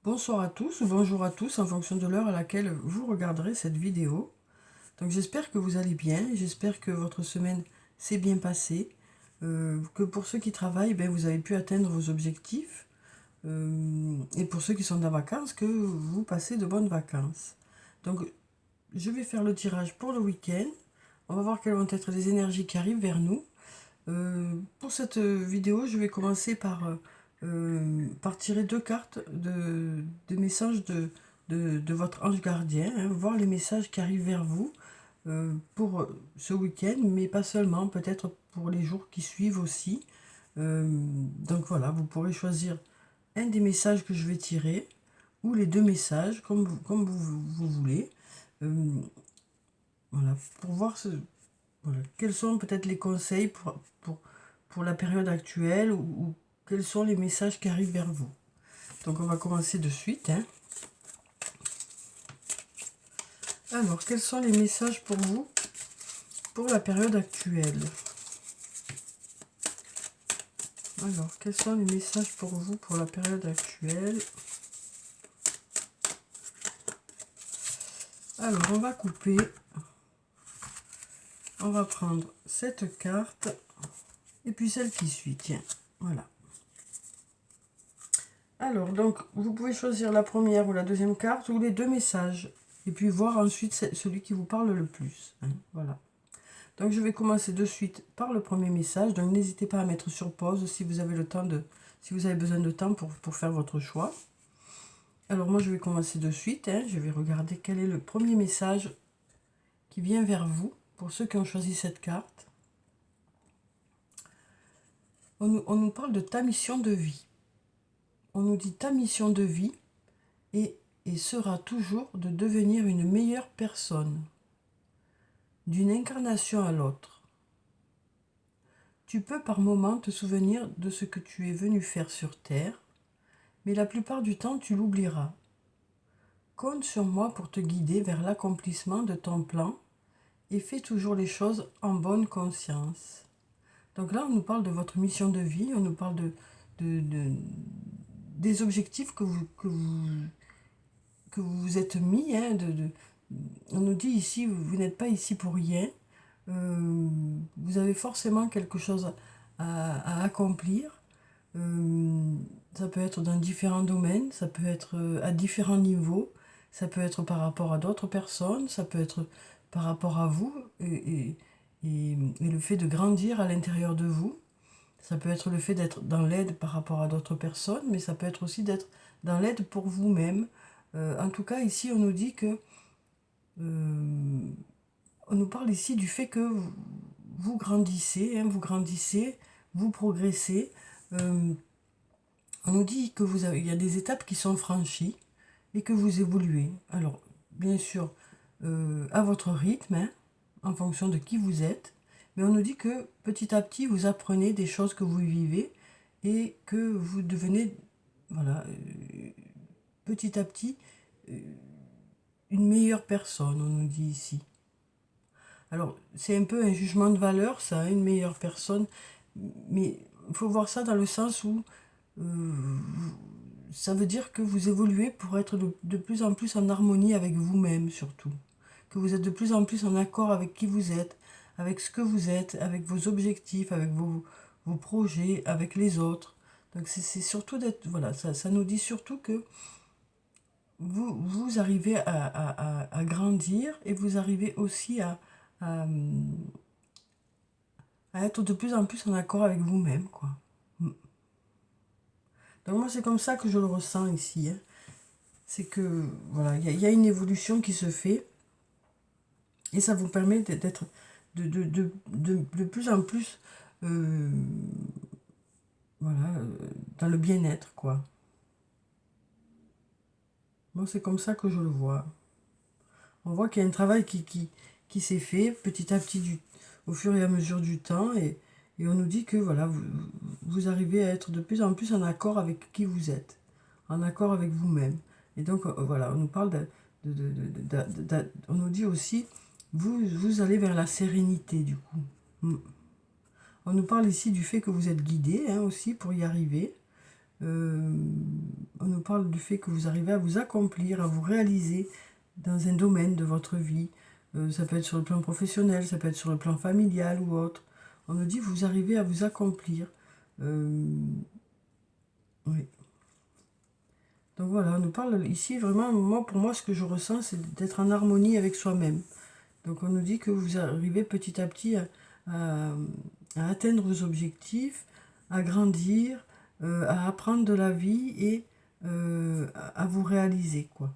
Bonsoir à tous ou bonjour à tous en fonction de l'heure à laquelle vous regarderez cette vidéo. Donc j'espère que vous allez bien, j'espère que votre semaine s'est bien passée, que pour ceux qui travaillent, vous avez pu atteindre vos objectifs, et pour ceux qui sont en vacances, que vous passez de bonnes vacances. Donc je vais faire le tirage pour le week-end, on va voir quelles vont être les énergies qui arrivent vers nous. Pour cette vidéo, je vais commencer par tirer deux cartes de messages de votre ange gardien, hein, voir les messages qui arrivent vers vous pour ce week-end, mais pas seulement, peut-être pour les jours qui suivent aussi. Donc voilà, vous pourrez choisir un des messages que je vais tirer, ou les deux messages, comme vous voulez. Voilà, pour voir voilà, quels sont peut-être les conseils pour la période actuelle ou quels sont les messages qui arrivent vers vous. Donc on va commencer de suite, hein. Alors, quels sont les messages pour vous pour la période actuelle? Alors, quels sont les messages pour vous pour la période actuelle? Alors, on va couper. On va prendre cette carte et puis celle qui suit, tiens, voilà. Alors, donc, vous pouvez choisir la première ou la deuxième carte ou les deux messages. Et puis voir ensuite celui qui vous parle le plus, hein, voilà. Donc, je vais commencer de suite par le premier message. Donc, n'hésitez pas à mettre sur pause si vous avez le temps si vous avez besoin de temps pour faire votre choix. Alors, moi, je vais commencer de suite, hein. Je vais regarder quel est le premier message qui vient vers vous, pour ceux qui ont choisi cette carte. On nous parle de ta mission de vie. On nous dit ta mission de vie et sera toujours de devenir une meilleure personne, d'une incarnation à l'autre. Tu peux par moments te souvenir de ce que tu es venu faire sur Terre, mais la plupart du temps tu l'oublieras. Compte sur moi pour te guider vers l'accomplissement de ton plan et fais toujours les choses en bonne conscience. Donc là, on nous parle de votre mission de vie, on nous parle des objectifs que vous êtes mis, hein, on nous dit ici, vous n'êtes pas ici pour rien. Vous avez forcément quelque chose à accomplir. Ça peut être dans différents domaines, ça peut être à différents niveaux, ça peut être par rapport à d'autres personnes, ça peut être par rapport à vous et le fait de grandir à l'intérieur de vous. Ça peut être le fait d'être dans l'aide par rapport à d'autres personnes, mais ça peut être aussi d'être dans l'aide pour vous-même. En tout cas, ici, on nous dit que on nous parle ici du fait que vous grandissez, hein, vous progressez. On nous dit que il y a des étapes qui sont franchies et que vous évoluez. Alors, bien sûr, à votre rythme, hein, en fonction de qui vous êtes, mais on nous dit que petit à petit, vous apprenez des choses que vous vivez et que vous devenez, voilà, petit à petit, une meilleure personne, on nous dit ici. Alors, c'est un peu un jugement de valeur, ça, hein, une meilleure personne, mais il faut voir ça dans le sens où ça veut dire que vous évoluez pour être de plus en plus en harmonie avec vous-même, surtout. Que vous êtes de plus en plus en accord avec qui vous êtes, avec ce que vous êtes, avec vos objectifs, avec vos projets, avec les autres. Donc c'est surtout d'être... Voilà, ça nous dit surtout que vous arrivez à grandir et vous arrivez aussi à être de plus en plus en accord avec vous-même, quoi. Donc moi, c'est comme ça que je le ressens ici, hein. C'est que, voilà, il y a une évolution qui se fait et ça vous permet d'être de plus en plus, voilà, dans le bien-être, quoi. Moi, c'est comme ça que je le vois. On voit qu'il y a un travail qui s'est fait petit à petit au fur et à mesure du temps et on nous dit que voilà, vous arrivez à être de plus en plus en accord avec qui vous êtes, en accord avec vous-même. Et donc voilà, on nous parle on nous dit aussi, vous allez vers la sérénité du coup. On nous parle ici du fait que vous êtes guidé, hein, aussi pour y arriver. On nous parle du fait que vous arrivez à vous accomplir, à vous réaliser dans un domaine de votre vie. Ça peut être sur le plan professionnel, ça peut être sur le plan familial ou autre. On nous dit que vous arrivez à vous accomplir. Oui. Donc voilà, on nous parle ici vraiment, pour moi, ce que je ressens, c'est d'être en harmonie avec soi-même. Donc on nous dit que vous arrivez petit à petit à atteindre vos objectifs, à grandir, à apprendre de la vie et à vous réaliser, quoi.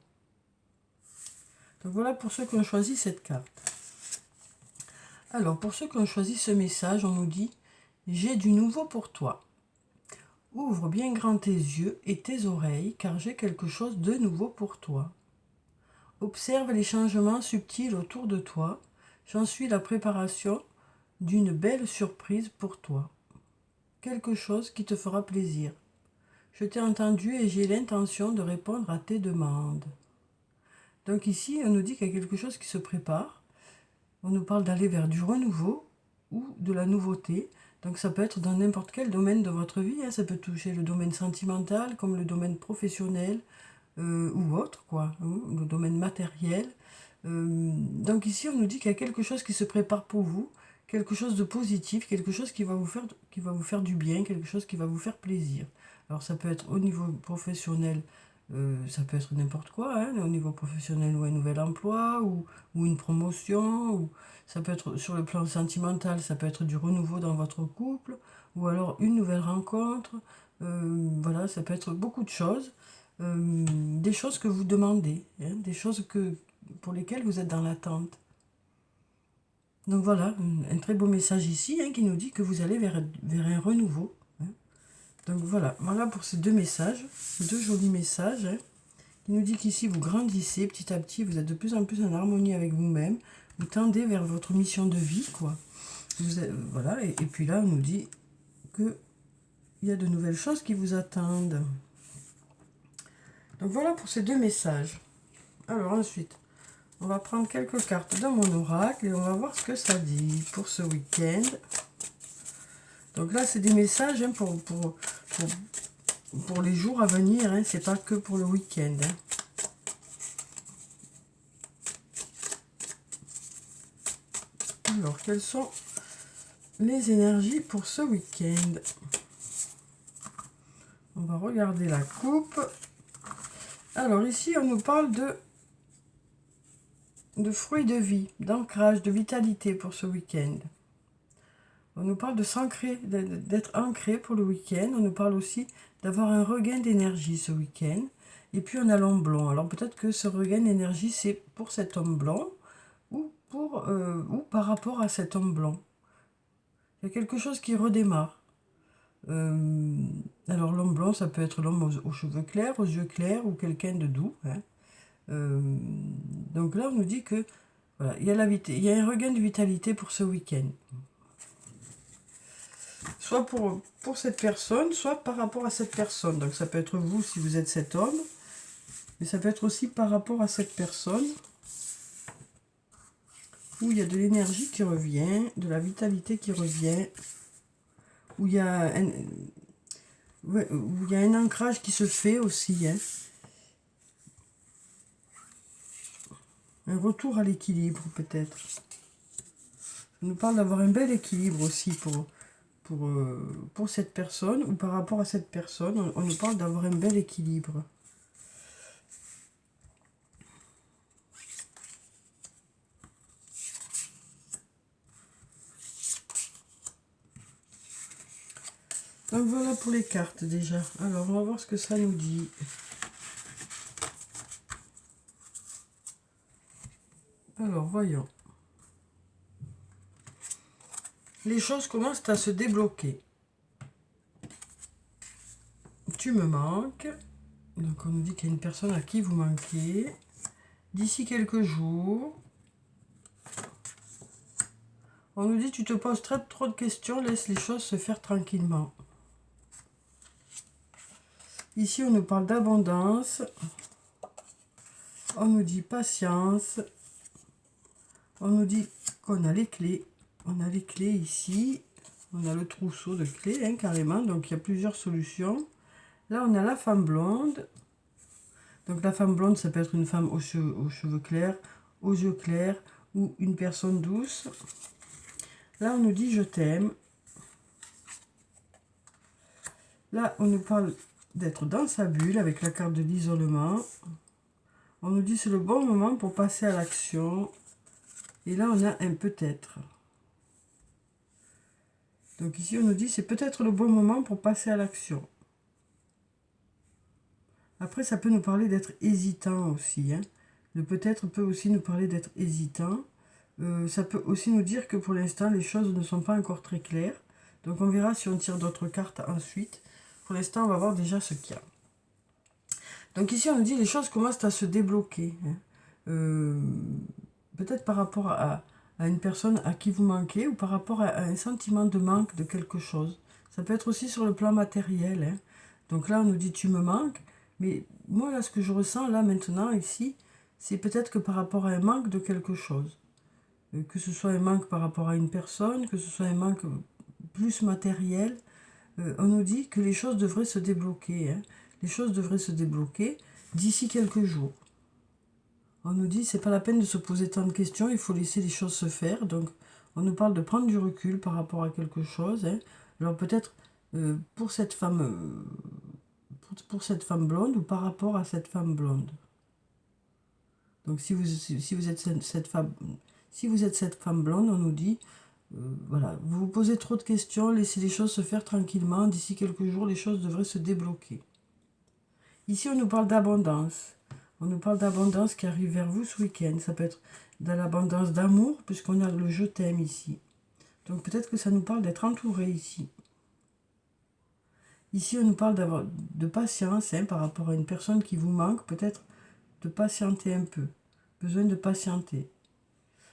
Donc voilà pour ceux qui ont choisi cette carte. Alors pour ceux qui ont choisi ce message, on nous dit « J'ai du nouveau pour toi. Ouvre bien grand tes yeux et tes oreilles, car j'ai quelque chose de nouveau pour toi. Observe les changements subtils autour de toi. J'en suis la préparation d'une belle surprise pour toi. Quelque chose qui te fera plaisir. Je t'ai entendu et j'ai l'intention de répondre à tes demandes. » Donc ici, on nous dit qu'il y a quelque chose qui se prépare. On nous parle d'aller vers du renouveau ou de la nouveauté. Donc ça peut être dans n'importe quel domaine de votre vie. Ça peut toucher le domaine sentimental comme le domaine professionnel ou autre, quoi, le domaine matériel. Donc ici, on nous dit qu'il y a quelque chose qui se prépare pour vous, quelque chose de positif, quelque chose qui va vous faire du bien, quelque chose qui va vous faire plaisir. Alors ça peut être au niveau professionnel, ça peut être n'importe quoi, hein, au niveau professionnel ou un nouvel emploi, ou une promotion, ou ça peut être sur le plan sentimental, ça peut être du renouveau dans votre couple, ou alors une nouvelle rencontre, voilà, ça peut être beaucoup de choses, des choses que vous demandez, hein, des choses pour lesquelles vous êtes dans l'attente. Donc voilà, un très beau message ici, hein, qui nous dit que vous allez vers un renouveau. Hein. Donc voilà pour ces deux messages, deux jolis messages, hein, qui nous dit qu'ici vous grandissez petit à petit, vous êtes de plus en plus en harmonie avec vous-même, vous tendez vers votre mission de vie, quoi. Voilà, et puis là on nous dit que il y a de nouvelles choses qui vous attendent. Donc voilà pour ces deux messages. Alors ensuite, on va prendre quelques cartes dans mon oracle et on va voir ce que ça dit pour ce week-end. Donc là, c'est des messages, hein, pour les jours à venir. Hein, c'est pas que pour le week-end. Hein. Alors, quelles sont les énergies pour ce week-end? On va regarder la coupe. Alors ici, on nous parle de fruits de vie, d'ancrage, de vitalité pour ce week-end. On nous parle de s'ancrer, d'être ancré pour le week-end. On nous parle aussi d'avoir un regain d'énergie ce week-end. Et puis on a l'homme blond. Alors peut-être que ce regain d'énergie, c'est pour cet homme blond ou par rapport à cet homme blond. Il y a quelque chose qui redémarre. Alors l'homme blond, ça peut être l'homme aux cheveux clairs, aux yeux clairs ou quelqu'un de doux. Hein. Donc là, on nous dit que voilà, il y a un regain de vitalité pour ce week-end. Soit pour cette personne, soit par rapport à cette personne. Donc ça peut être vous si vous êtes cet homme, mais ça peut être aussi par rapport à cette personne, où il y a de l'énergie qui revient, de la vitalité qui revient, où il y a un ancrage qui se fait aussi. Hein. Un retour à l'équilibre peut-être. Ça nous parle d'avoir un bel équilibre aussi pour cette personne, ou par rapport à cette personne, on nous parle d'avoir un bel équilibre. Donc voilà pour les cartes déjà. Alors on va voir ce que ça nous dit. Alors voyons. Les choses commencent à se débloquer. Tu me manques. Donc on nous dit qu'il y a une personne à qui vous manquez. D'ici quelques jours. On nous dit tu te poses trop de questions, laisse les choses se faire tranquillement. Ici on nous parle d'abondance. On nous dit patience. On nous dit qu'on a les clés. On a les clés ici. On a le trousseau de clés, hein, carrément. Donc il y a plusieurs solutions. Là, on a la femme blonde. Donc la femme blonde, ça peut être une femme aux cheveux clairs, aux yeux clairs, ou une personne douce. Là, on nous dit « je t'aime ». Là, on nous parle d'être dans sa bulle avec la carte de l'isolement. On nous dit c'est le bon moment pour passer à l'action. Et là, on a un peut-être. Donc ici, on nous dit c'est peut-être le bon moment pour passer à l'action. Après, ça peut nous parler d'être hésitant aussi. Hein. Le peut-être peut aussi nous parler d'être hésitant. Ça peut aussi nous dire que pour l'instant, les choses ne sont pas encore très claires. Donc on verra si on tire d'autres cartes ensuite. Pour l'instant, on va voir déjà ce qu'il y a. Donc ici, on nous dit les choses commencent à se débloquer. Hein. Peut-être par rapport à une personne à qui vous manquez ou par rapport à un sentiment de manque de quelque chose. Ça peut être aussi sur le plan matériel. Hein. Donc là, on nous dit tu me manques. Mais moi, là, ce que je ressens là maintenant, ici, c'est peut-être que par rapport à un manque de quelque chose. Que ce soit un manque par rapport à une personne, que ce soit un manque plus matériel. On nous dit que les choses devraient se débloquer. Hein. Les choses devraient se débloquer d'ici quelques jours. On nous dit c'est pas la peine de se poser tant de questions, il faut laisser les choses se faire. Donc on nous parle de prendre du recul par rapport à quelque chose. Hein. Alors peut-être pour cette femme blonde ou par rapport à cette femme blonde. Donc si vous êtes cette femme blonde, on nous dit voilà, vous vous posez trop de questions, laissez les choses se faire tranquillement. D'ici quelques jours, les choses devraient se débloquer. Ici, on nous parle d'abondance. On nous parle d'abondance qui arrive vers vous ce week-end. Ça peut être de l'abondance d'amour, puisqu'on a le je t'aime ici. Donc peut-être que ça nous parle d'être entouré ici. Ici, on nous parle de patience hein, par rapport à une personne qui vous manque. Peut-être de patienter un peu. Besoin de patienter.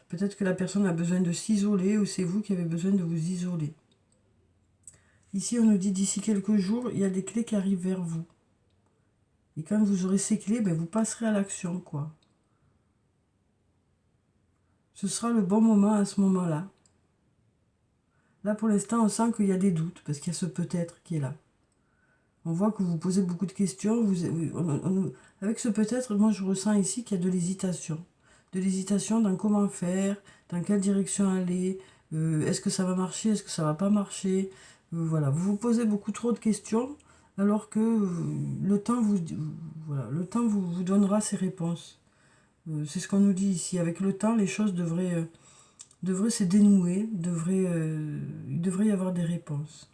Peut-être que la personne a besoin de s'isoler ou c'est vous qui avez besoin de vous isoler. Ici, on nous dit d'ici quelques jours, il y a des clés qui arrivent vers vous. Et quand vous aurez ces clés, ben, vous passerez à l'action, quoi. Ce sera le bon moment à ce moment-là. Là, pour l'instant, on sent qu'il y a des doutes, parce qu'il y a ce peut-être qui est là. On voit que vous posez beaucoup de questions. Avec ce peut-être, moi, je ressens ici qu'il y a de l'hésitation. De l'hésitation dans comment faire, dans quelle direction aller, est-ce que ça va marcher, est-ce que ça va pas marcher. Voilà, vous vous posez beaucoup trop de questions, alors que le temps vous donnera ces réponses. C'est ce qu'on nous dit ici. Avec le temps, les choses devraient se dénouer, il devrait y avoir des réponses.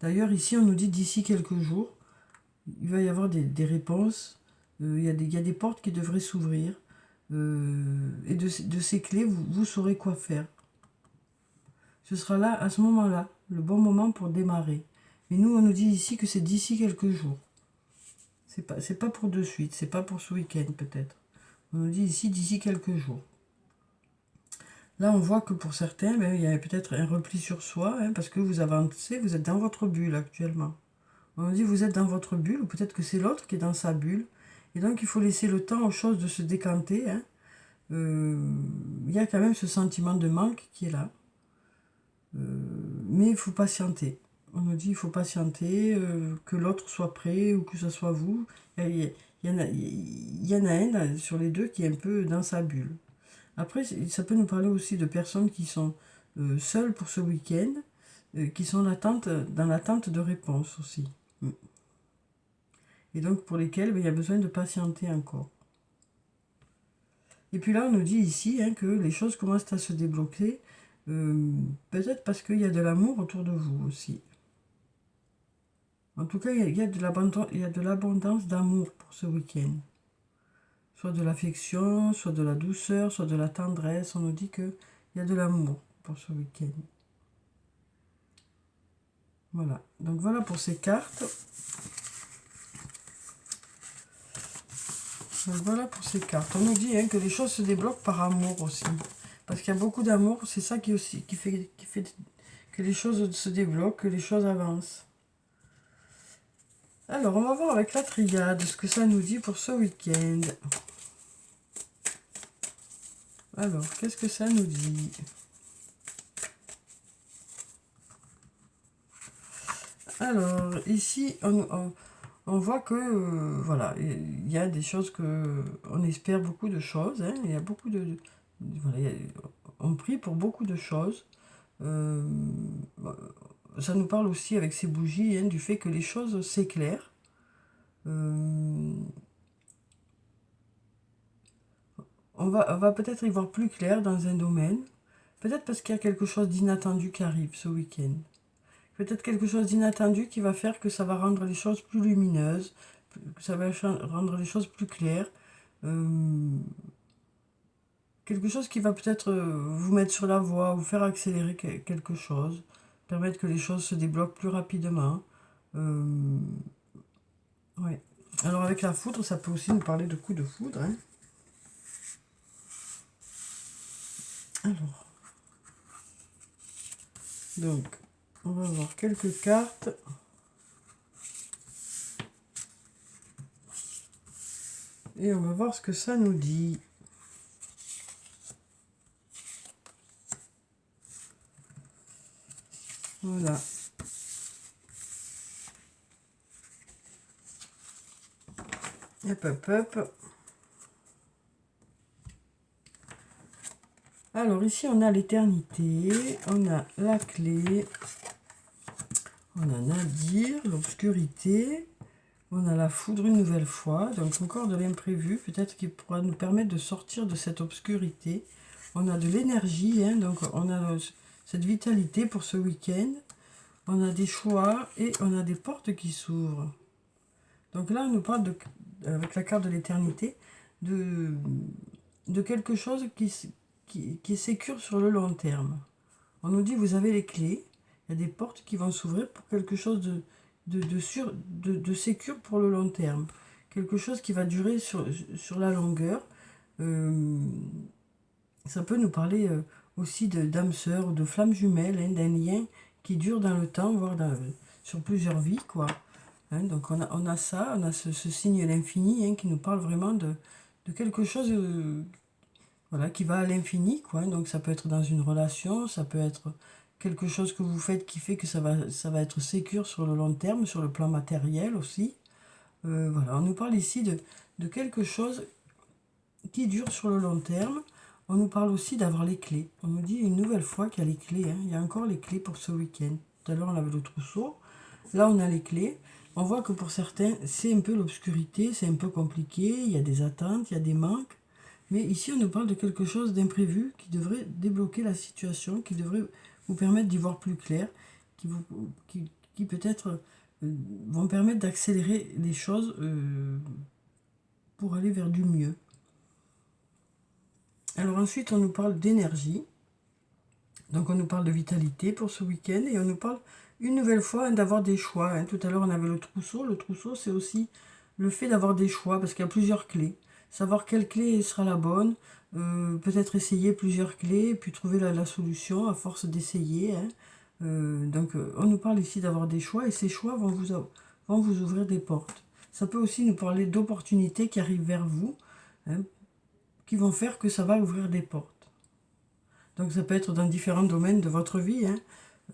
D'ailleurs, ici, on nous dit d'ici quelques jours, il va y avoir des réponses, il y a des portes qui devraient s'ouvrir, et de ces clés, vous saurez quoi faire. Ce sera là, à ce moment-là, le bon moment pour démarrer. Mais nous, on nous dit ici que c'est d'ici quelques jours. C'est pas pour de suite, c'est pas pour ce week-end peut-être. On nous dit ici d'ici quelques jours. Là, on voit que pour certains, ben, il y a peut-être un repli sur soi, hein, parce que vous avancez, vous êtes dans votre bulle actuellement. On nous dit vous êtes dans votre bulle, ou peut-être que c'est l'autre qui est dans sa bulle. Et donc, il faut laisser le temps aux choses de se décanter. Hein. Il y a quand même ce sentiment de manque qui est là. Mais il faut patienter. On nous dit il faut patienter, que l'autre soit prêt ou que ce soit vous. Il y en a un sur les deux qui est un peu dans sa bulle. Après, ça peut nous parler aussi de personnes qui sont seules pour ce week-end, qui sont dans l'attente de réponses aussi. Et donc pour lesquelles il y a besoin de patienter encore. Et puis là, on nous dit ici hein, que les choses commencent à se débloquer, peut-être parce qu'il y a de l'amour autour de vous aussi. En tout cas, il y a de l'abondance d'amour pour ce week-end. Soit de l'affection, soit de la douceur, soit de la tendresse. On nous dit qu'il y a de l'amour pour ce week-end. Voilà. Donc voilà pour ces cartes. Donc voilà pour ces cartes. On nous dit hein, que les choses se débloquent par amour aussi. Parce qu'il y a beaucoup d'amour. C'est ça qui fait que les choses se débloquent, que les choses avancent. Alors, on va voir avec la triade ce que ça nous dit pour ce week-end. Alors, qu'est-ce que ça nous dit? Alors, ici, on voit que, voilà, il y a des choses que... On espère beaucoup de choses, hein, il y a beaucoup voilà, on prie pour beaucoup de choses. Euh, Ça nous parle aussi avec ces bougies, hein, du fait que les choses s'éclairent. Euh, on va peut-être y voir plus clair dans un domaine. Peut-être parce qu'il y a quelque chose d'inattendu qui arrive ce week-end. Peut-être quelque chose d'inattendu qui va faire que ça va rendre les choses plus lumineuses, que ça va rendre les choses plus claires. Euh, Quelque chose qui va peut-être vous mettre sur la voie, vous faire accélérer quelque chose, permettre que les choses se débloquent plus rapidement. Euh, ouais. Alors avec la foudre, ça peut aussi nous parler de coups de foudre, hein. Alors, donc, on va voir quelques cartes. Et on va voir ce que ça nous dit. Voilà. Hop, hop, hop. Alors ici, on a l'éternité, on a la clé, on a Nadir, l'obscurité, on a la foudre une nouvelle fois, donc encore de l'imprévu, peut-être qui pourra nous permettre de sortir de cette obscurité. On a de l'énergie, hein, donc on a cette vitalité pour ce week-end. On a des choix et on a des portes qui s'ouvrent. Donc là, on nous parle, avec la carte de l'éternité, de quelque chose qui est sécure sur le long terme. On nous dit, vous avez les clés, il y a des portes qui vont s'ouvrir pour quelque chose de sécure pour le long terme. Quelque chose qui va durer sur la longueur. Ça peut nous parler aussi d'âme sœur ou de flamme jumelle, hein, d'un lien qui dure dans le temps, voire sur plusieurs vies, quoi. Hein, donc on a ça, on a ce signe à l'infini, hein, qui nous parle vraiment de quelque chose voilà, qui va à l'infini, quoi. Donc ça peut être dans une relation, ça peut être quelque chose que vous faites qui fait que ça va être sécure sur le long terme, sur le plan matériel aussi. Voilà, on nous parle ici de quelque chose qui dure sur le long terme. On nous parle aussi d'avoir les clés. On nous dit une nouvelle fois qu'il y a les clés, hein. Il y a encore les clés pour ce week-end. Tout à l'heure, on avait le trousseau. Là, on a les clés. On voit que pour certains, c'est un peu l'obscurité, c'est un peu compliqué. Il y a des attentes, il y a des manques. Mais ici, on nous parle de quelque chose d'imprévu qui devrait débloquer la situation, qui devrait vous permettre d'y voir plus clair, qui peut-être vont permettre d'accélérer les choses pour aller vers du mieux. Alors ensuite, on nous parle d'énergie. Donc on nous parle de vitalité pour ce week-end et on nous parle une nouvelle fois, hein, d'avoir des choix, hein. Tout à l'heure, on avait le trousseau. Le trousseau, c'est aussi le fait d'avoir des choix parce qu'il y a plusieurs clés. Savoir quelle clé sera la bonne, peut-être essayer plusieurs clés, puis trouver la solution à force d'essayer, hein. Donc on nous parle ici d'avoir des choix et ces choix vont vous ouvrir des portes. Ça peut aussi nous parler d'opportunités qui arrivent vers vous, hein, qui vont faire que ça va ouvrir des portes. Donc ça peut être dans différents domaines de votre vie, hein.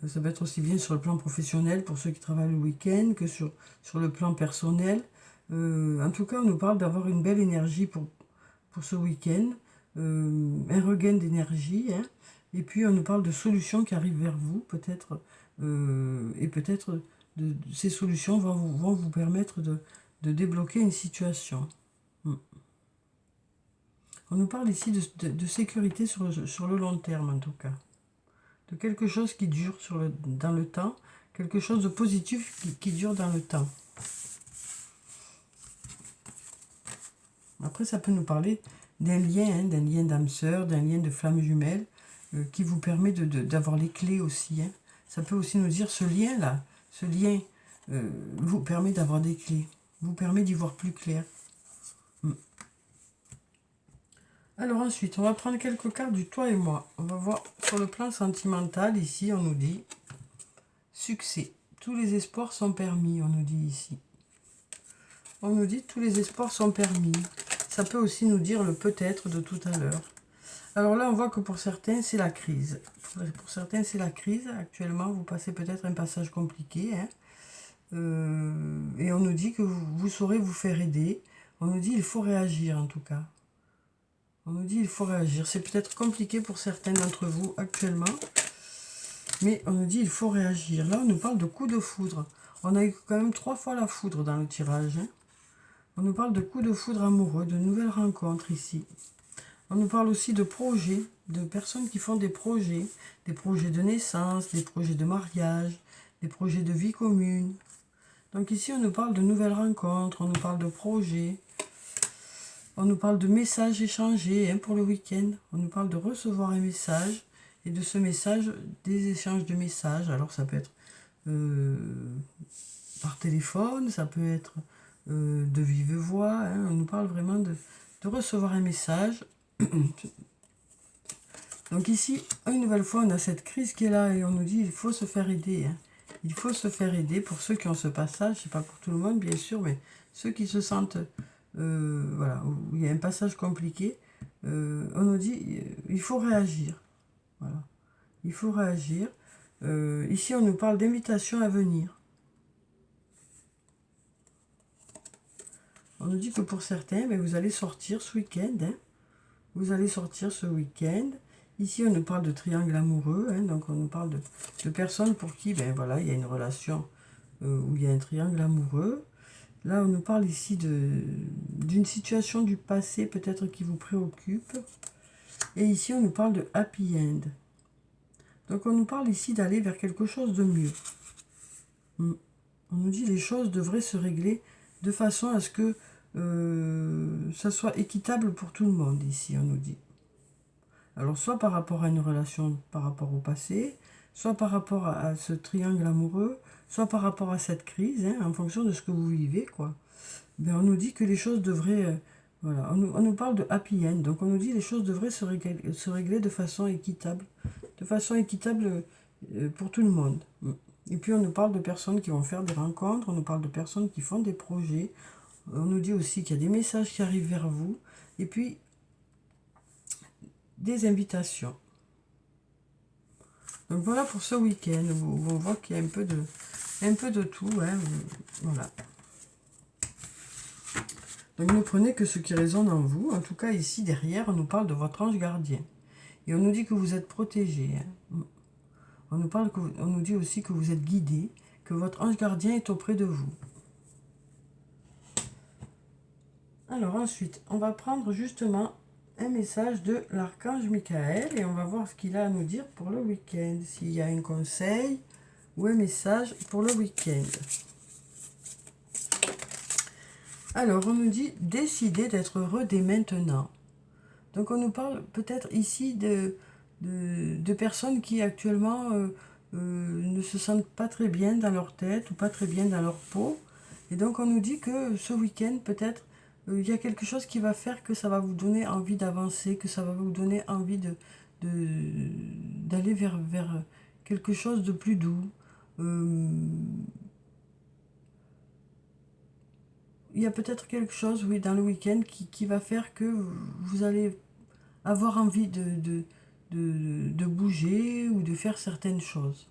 Ça peut être aussi bien sur le plan professionnel pour ceux qui travaillent le week-end que sur le plan personnel. En tout cas, on nous parle d'avoir une belle énergie pour ce week-end, un regain d'énergie, hein. Et puis on nous parle de solutions qui arrivent vers vous, peut-être, et peut-être ces solutions vont vous permettre de débloquer une situation. On nous parle ici de sécurité sur le long terme, en tout cas. De quelque chose qui dure dans le temps, quelque chose de positif qui dure dans le temps. Après, ça peut nous parler d'un lien, hein, d'un lien d'âme sœur, d'un lien de flamme jumelle, qui vous permet d'avoir les clés aussi, hein. Ça peut aussi nous dire ce lien-là, ce lien vous permet d'avoir des clés, vous permet d'y voir plus clair. Alors ensuite, on va prendre quelques cartes du toi et moi. On va voir sur le plan sentimental, ici, on nous dit succès. Tous les espoirs sont permis, on nous dit ici. On nous dit tous les espoirs sont permis. Ça peut aussi nous dire le peut-être de tout à l'heure. Alors là, on voit que pour certains, c'est la crise. Pour certains, c'est la crise. Actuellement, vous passez peut-être un passage compliqué, hein. Et on nous dit que vous saurez vous faire aider. On nous dit il faut réagir en tout cas. On nous dit il faut réagir. C'est peut-être compliqué pour certains d'entre vous actuellement. Mais on nous dit il faut réagir. Là, on nous parle de coup de foudre. On a eu quand même 3 fois la foudre dans le tirage. Hein. On nous parle de coup de foudre amoureux, de nouvelles rencontres ici. On nous parle aussi de projets, de personnes qui font des projets de naissance, des projets de mariage, des projets de vie commune. Donc ici, on nous parle de nouvelles rencontres, on nous parle de projets, on nous parle de messages échangés hein, pour le week-end. On nous parle de recevoir un message et de ce message, des échanges de messages. Alors ça peut être par téléphone, ça peut être de vive voix. Hein. On nous parle vraiment de recevoir un message. Donc ici, une nouvelle fois, on a cette crise qui est là et on nous dit il faut se faire aider. Hein. Il faut se faire aider pour ceux qui ont ce passage, c'est pas pour tout le monde bien sûr, mais ceux qui se sentent, voilà, où il y a un passage compliqué, on nous dit il faut réagir. Voilà, il faut réagir. Ici, on nous parle d'invitation à venir. On nous dit que pour certains, ben, vous allez sortir ce week-end. Hein. Vous allez sortir ce week-end. Ici, on nous parle de triangle amoureux, hein, donc on nous parle de personnes pour qui ben, voilà, il y a une relation où il y a un triangle amoureux. Là, on nous parle ici d'une situation du passé peut-être qui vous préoccupe. Et ici, on nous parle de happy end. Donc, on nous parle ici d'aller vers quelque chose de mieux. On nous dit les choses devraient se régler de façon à ce que ça soit équitable pour tout le monde, ici, on nous dit. Alors, soit par rapport à une relation par rapport au passé, soit par rapport à ce triangle amoureux, soit par rapport à cette crise, hein, en fonction de ce que vous vivez, quoi. Ben, on nous dit que les choses devraient... voilà, on nous parle de happy end, donc on nous dit que les choses devraient se régler de façon équitable. De façon équitable pour tout le monde. Et puis, on nous parle de personnes qui vont faire des rencontres, on nous parle de personnes qui font des projets. On nous dit aussi qu'il y a des messages qui arrivent vers vous. Et puis, des invitations. Donc voilà pour ce week-end où on voit qu'il y a un peu de tout. Hein, voilà. Donc ne prenez que ce qui résonne en vous. En tout cas ici derrière on nous parle de votre ange gardien. Et on nous dit que vous êtes protégé. Hein. On nous dit aussi que vous êtes guidé, que votre ange gardien est auprès de vous. Alors ensuite, on va prendre justement un message de l'archange Michael et on va voir ce qu'il a à nous dire pour le week-end. S'il y a un conseil ou un message pour le week-end. Alors, on nous dit décider d'être heureux dès maintenant. Donc, on nous parle peut-être ici de personnes qui actuellement ne se sentent pas très bien dans leur tête ou pas très bien dans leur peau. Et donc, on nous dit que ce week-end, peut-être, il y a quelque chose qui va faire que ça va vous donner envie d'avancer, que ça va vous donner envie d'aller vers quelque chose de plus doux. Il y a peut-être quelque chose, oui, dans le week-end qui va faire que vous allez avoir envie de bouger ou de faire certaines choses.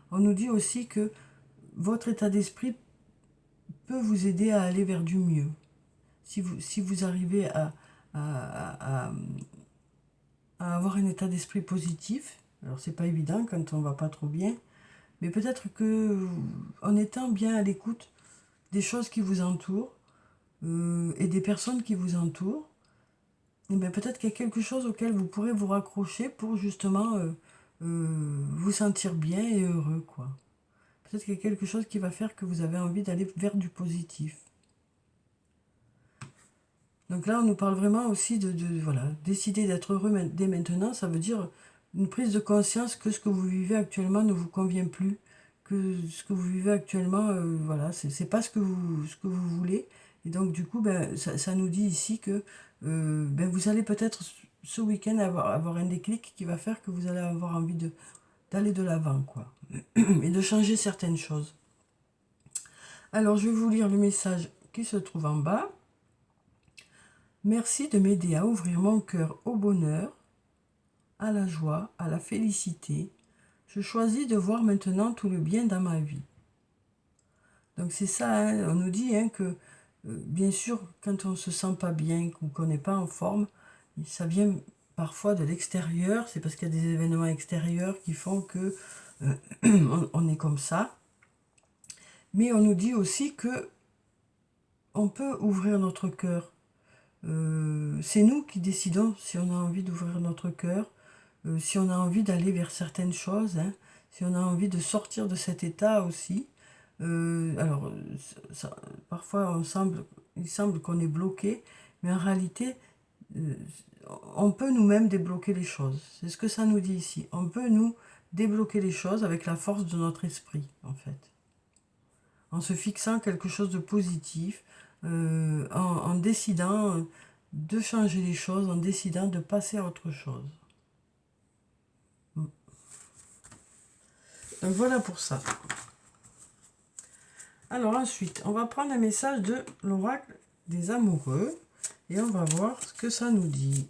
On nous dit aussi que votre état d'esprit peut vous aider à aller vers du mieux. Si vous arrivez à avoir un état d'esprit positif, alors c'est pas évident quand on va pas trop bien, mais peut-être que en étant bien à l'écoute des choses qui vous entourent et des personnes qui vous entourent, et bien peut-être qu'il y a quelque chose auquel vous pourrez vous raccrocher pour justement vous sentir bien et heureux, quoi. Peut-être qu'il y a quelque chose qui va faire que vous avez envie d'aller vers du positif. Donc là, on nous parle vraiment aussi voilà, décider d'être heureux dès maintenant. Ça veut dire une prise de conscience que ce que vous vivez actuellement ne vous convient plus, que ce que vous vivez actuellement, voilà, c'est pas ce que vous voulez. Et donc du coup, ben, ça nous dit ici que ben, vous allez peut-être ce week-end avoir un déclic qui va faire que vous allez avoir envie d'aller de l'avant, quoi, et de changer certaines choses. Alors, je vais vous lire le message qui se trouve en bas. Merci de m'aider à ouvrir mon cœur au bonheur, à la joie, à la félicité. Je choisis de voir maintenant tout le bien dans ma vie. Donc c'est ça, hein, on nous dit hein, que bien sûr, quand on se sent pas bien ou qu'on n'est pas en forme, ça vient parfois de l'extérieur, c'est parce qu'il y a des événements extérieurs qui font que on est comme ça. Mais on nous dit aussi que on peut ouvrir notre cœur. C'est nous qui décidons si on a envie d'ouvrir notre cœur, si on a envie d'aller vers certaines choses, hein, si on a envie de sortir de cet état aussi. Alors, parfois, il semble qu'on est bloqué, mais en réalité, euh, on peut nous-mêmes débloquer les choses. C'est ce que ça nous dit ici. On peut nous débloquer les choses avec la force de notre esprit, en fait. En se fixant quelque chose de positif, en décidant de changer les choses, en décidant de passer à autre chose. Donc voilà pour ça. Alors ensuite, on va prendre un message de l'oracle des amoureux et on va voir ce que ça nous dit.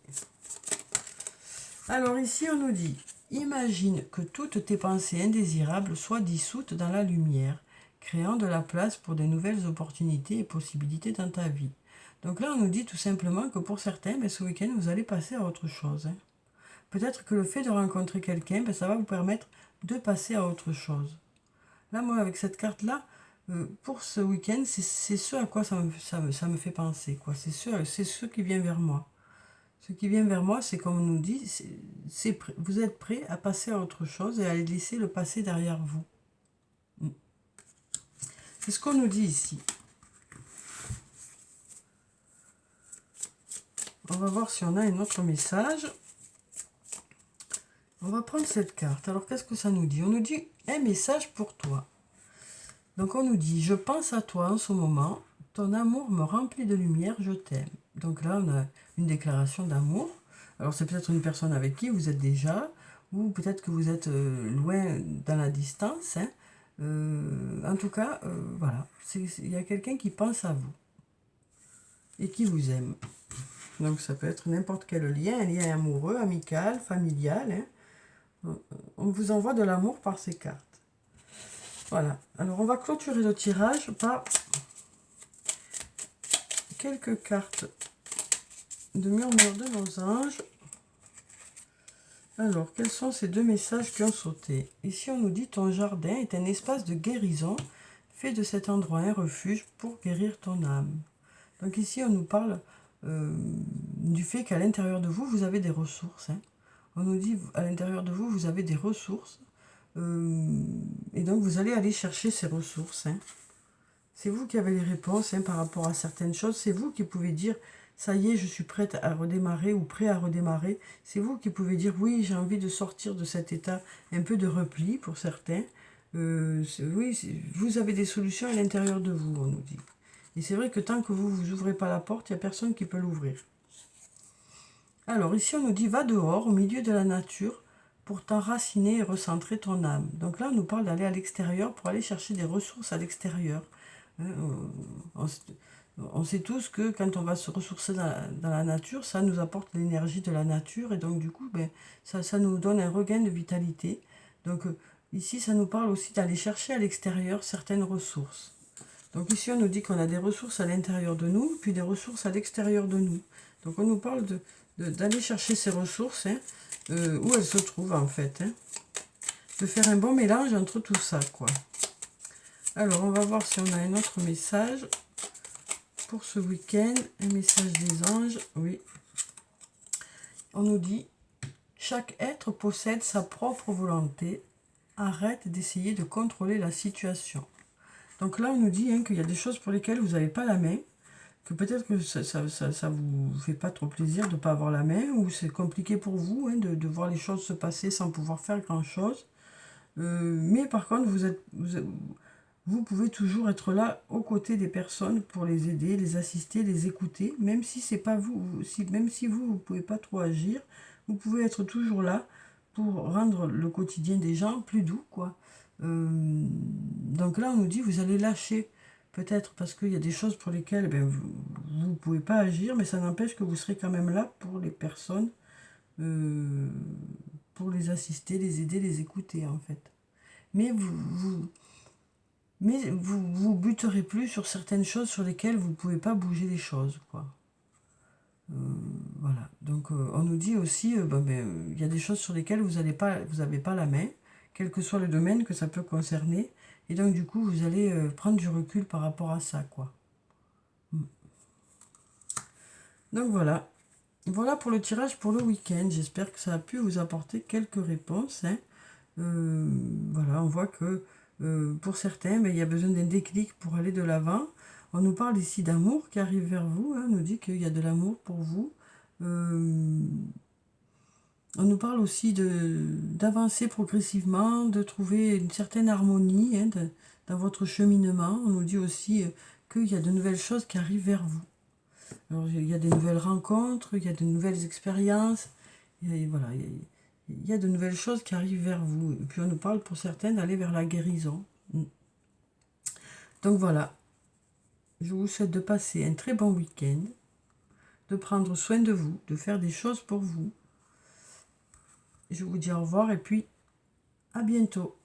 Alors ici, on nous dit, imagine que toutes tes pensées indésirables soient dissoutes dans la lumière, créant de la place pour de nouvelles opportunités et possibilités dans ta vie. Donc là, on nous dit tout simplement que pour certains, ce week-end, vous allez passer à autre chose. Hein. Peut-être que le fait de rencontrer quelqu'un, ça va vous permettre de passer à autre chose. Là, moi, avec cette carte-là, pour ce week-end, c'est ce à quoi ça me fait penser. C'est ce qui vient vers moi. Ce qui vient vers moi, c'est comme on nous dit, vous êtes prêt à passer à autre chose et à laisser le passé derrière vous. C'est ce qu'on nous dit ici. On va voir si on a un autre message. On va prendre cette carte. Alors, qu'est-ce que ça nous dit? On nous dit un message pour toi. Donc, on nous dit, je pense à toi en ce moment. Ton amour me remplit de lumière, je t'aime. Donc là, on a une déclaration d'amour. Alors, c'est peut-être une personne avec qui vous êtes déjà, ou peut-être que vous êtes loin dans la distance. Hein. En tout cas, voilà. Il y a quelqu'un qui pense à vous et qui vous aime. Donc, ça peut être n'importe quel lien, un lien amoureux, amical, familial. Hein. On vous envoie de l'amour par ces cartes. Voilà. Alors, on va clôturer le tirage par quelques cartes de murmure de nos anges. Alors, quels sont ces deux messages qui ont sauté? Ici, on nous dit, ton jardin est un espace de guérison. Fais de cet endroit un refuge pour guérir ton âme. Donc ici, on nous parle du fait qu'à l'intérieur de vous, vous avez des ressources. Hein. On nous dit, à l'intérieur de vous, vous avez des ressources. Et donc, vous allez aller chercher ces ressources. Hein. C'est vous qui avez les réponses par rapport à certaines choses. C'est vous qui pouvez dire, ça y est, je suis prête à redémarrer ou prêt à redémarrer. C'est vous qui pouvez dire, oui, j'ai envie de sortir de cet état un peu de repli pour certains. Oui, vous avez des solutions à l'intérieur de vous, on nous dit. Et c'est vrai que tant que vous ouvrez pas la porte, il n'y a personne qui peut l'ouvrir. Alors ici, on nous dit, va dehors, au milieu de la nature, pour t'enraciner et recentrer ton âme. Donc là, on nous parle d'aller à l'extérieur pour aller chercher des ressources à l'extérieur. On sait tous que quand on va se ressourcer dans la nature, ça nous apporte l'énergie de la nature et donc du coup, ça nous donne un regain de vitalité. Donc ici, ça nous parle aussi d'aller chercher à l'extérieur certaines ressources. Donc ici, on nous dit qu'on a des ressources à l'intérieur de nous, puis des ressources à l'extérieur de nous. Donc on nous parle d'aller chercher ces ressources, hein, où elles se trouvent en fait. Hein. De faire un bon mélange entre tout ça, quoi. Alors, on va voir si on a un autre message pour ce week-end. Un message des anges, oui. On nous dit, chaque être possède sa propre volonté. Arrête d'essayer de contrôler la situation. Donc là, on nous dit qu'il y a des choses pour lesquelles vous n'avez pas la main, que peut-être que ça vous fait pas trop plaisir de ne pas avoir la main, ou c'est compliqué pour vous de voir les choses se passer sans pouvoir faire grand-chose. Mais par contre, vous pouvez toujours être là aux côtés des personnes pour les aider, les assister, les écouter, même si c'est pas vous, même si vous pouvez pas trop agir, vous pouvez être toujours là pour rendre le quotidien des gens plus doux, quoi. Donc là, on nous dit, vous allez lâcher, peut-être parce qu'il y a des choses pour lesquelles vous ne pouvez pas agir, mais ça n'empêche que vous serez quand même là pour les personnes, pour les assister, les aider, les écouter, en fait. Mais Mais vous buterez plus sur certaines choses sur lesquelles vous ne pouvez pas bouger les choses, quoi. Voilà. Donc on nous dit aussi, il y a des choses sur lesquelles vous n'avez pas la main, quel que soit le domaine que ça peut concerner. Et donc du coup, vous allez prendre du recul par rapport à ça, quoi. Donc voilà. Voilà pour le tirage pour le week-end. J'espère que ça a pu vous apporter quelques réponses, hein. Voilà, on voit que pour certains, il y a besoin d'un déclic pour aller de l'avant. On nous parle ici d'amour qui arrive vers vous, hein, on nous dit qu'il y a de l'amour pour vous. On nous parle aussi d'avancer progressivement, de trouver une certaine harmonie, hein, dans votre cheminement. On nous dit aussi qu'il y a de nouvelles choses qui arrivent vers vous. Alors, il y a des nouvelles rencontres, il y a de nouvelles expériences, voilà, il y a de nouvelles choses qui arrivent vers vous. Et puis on nous parle pour certaines d'aller vers la guérison. Donc voilà, je vous souhaite de passer un très bon week-end, de prendre soin de vous, de faire des choses pour vous. Je vous dis au revoir et puis à bientôt.